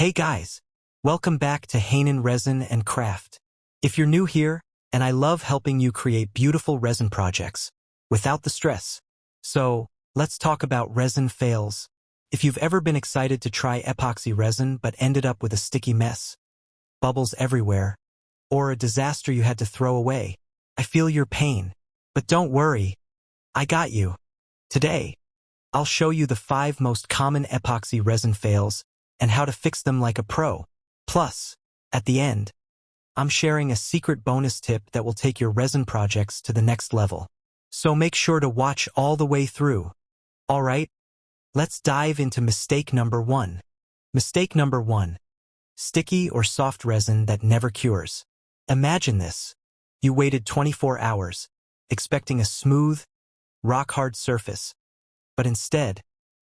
Hey guys, welcome back to Hanon Resin and Craft. If you're new here, and I love helping you create beautiful resin projects without the stress. So, let's talk about resin fails. If you've ever been excited to try epoxy resin but ended up with a sticky mess, bubbles everywhere, or a disaster you had to throw away, I feel your pain. But don't worry, I got you. Today, I'll show you the 5 most common epoxy resin fails and how to fix them like a pro. Plus, at the end, I'm sharing a secret bonus tip that will take your resin projects to the next level. So make sure to watch all the way through. Alright, let's dive into mistake number 1. Mistake number 1. Sticky or soft resin that never cures. Imagine this. You waited 24 hours, expecting a smooth, rock-hard surface. But instead,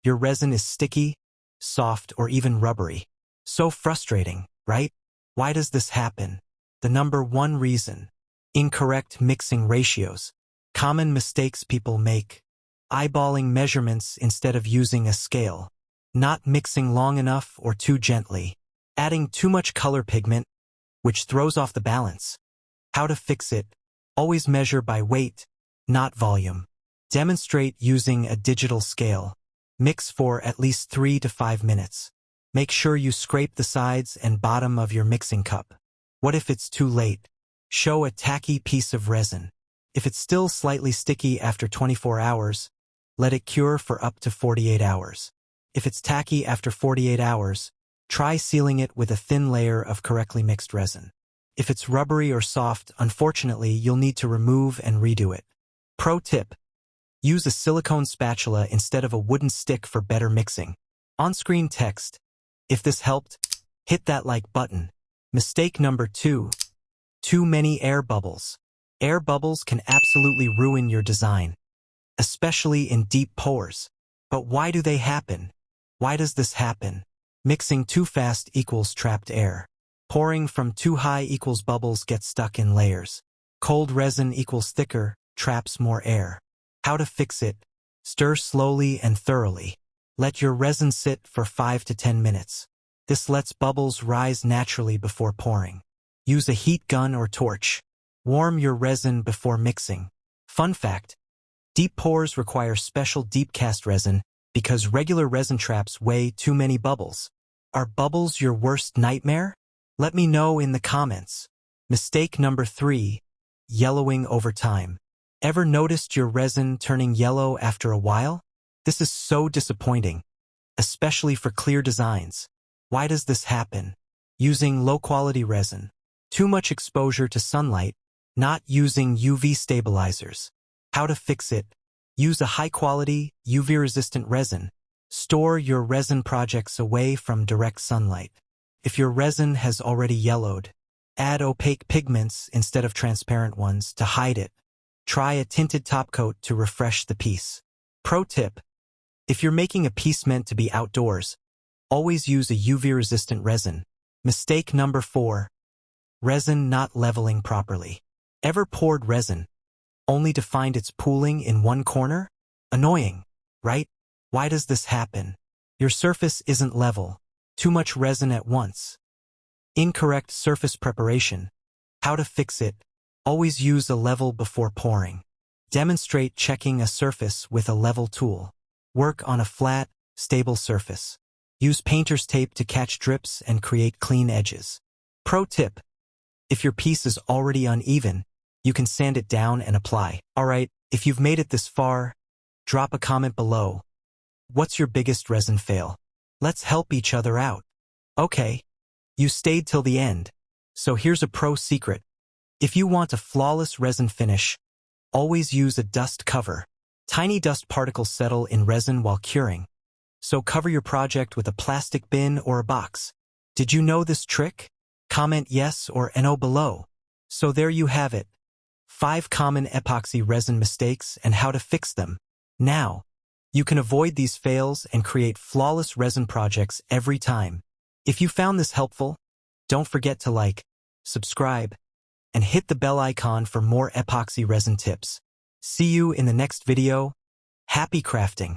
your resin is sticky, soft, or even rubbery. So frustrating, right? Why does this happen? The number 1 reason: incorrect mixing ratios. Common mistakes people make: eyeballing measurements instead of using a scale, not mixing long enough or too gently, adding too much color pigment, which throws off the balance. How to fix it: always measure by weight, not volume. Demonstrate using a digital scale. Mix for at least 3 to 5 minutes. Make sure you scrape the sides and bottom of your mixing cup. What if it's too late? Show a tacky piece of resin. If it's still slightly sticky after 24 hours, let it cure for up to 48 hours. If it's tacky after 48 hours, try sealing it with a thin layer of correctly mixed resin. If it's rubbery or soft, unfortunately, you'll need to remove and redo it. Pro tip: use a silicone spatula instead of a wooden stick for better mixing. On-screen text. If this helped, hit that like button. Mistake number 2. Too many air bubbles. Air bubbles can absolutely ruin your design, especially in deep pours. But why do they happen? Why does this happen? Mixing too fast equals trapped air. Pouring from too high equals bubbles get stuck in layers. Cold resin equals thicker, traps more air. How to fix it: stir slowly and thoroughly. Let your resin sit for 5 to 10 minutes. This lets bubbles rise naturally before pouring. Use a heat gun or torch. Warm your resin before mixing. Fun fact: deep pours require special deep cast resin because regular resin traps way too many bubbles. Are bubbles your worst nightmare? Let me know in the comments. Mistake number 3. Yellowing over time. Ever noticed your resin turning yellow after a while? This is so disappointing, especially for clear designs. Why does this happen? Using low-quality resin. Too much exposure to sunlight. Not using UV stabilizers. How to fix it: use a high-quality, UV-resistant resin. Store your resin projects away from direct sunlight. If your resin has already yellowed, add opaque pigments instead of transparent ones to hide it. Try a tinted top coat to refresh the piece. Pro tip: if you're making a piece meant to be outdoors, always use a UV-resistant resin. Mistake number 4. Resin not leveling properly. Ever poured resin, only to find it's pooling in one corner? Annoying, right? Why does this happen? Your surface isn't level. Too much resin at once. Incorrect surface preparation. How to fix it: always use a level before pouring. Demonstrate checking a surface with a level tool. Work on a flat, stable surface. Use painter's tape to catch drips and create clean edges. Pro tip: if your piece is already uneven, you can sand it down and apply. Alright, if you've made it this far, drop a comment below. What's your biggest resin fail? Let's help each other out. Okay, you stayed till the end. So here's a pro secret. If you want a flawless resin finish, always use a dust cover. Tiny dust particles settle in resin while curing. So cover your project with a plastic bin or a box. Did you know this trick? Comment yes or no below. So there you have it. 5 common epoxy resin mistakes and how to fix them. Now, you can avoid these fails and create flawless resin projects every time. If you found this helpful, don't forget to like, subscribe, and hit the bell icon for more epoxy resin tips. See you in the next video. Happy crafting!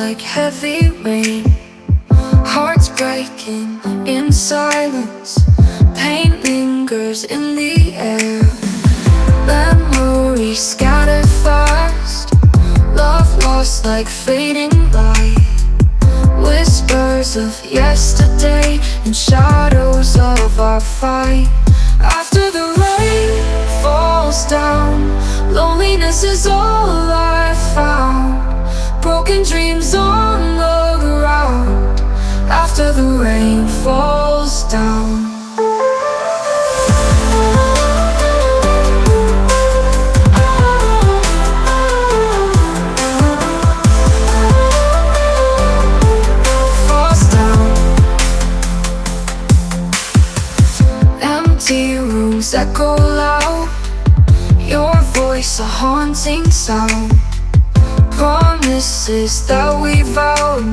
like heavy rain. Hearts breaking in silence. Pain lingers in the air. Memories scattered fast. Love lost like fading light. Whispers of yesterday and shadows of our fight. After the rain falls down, loneliness is all I found. Broken dreams on the ground. After the rain falls down. Empty rooms echo loud. Your voice a haunting sound. Promises that we vowed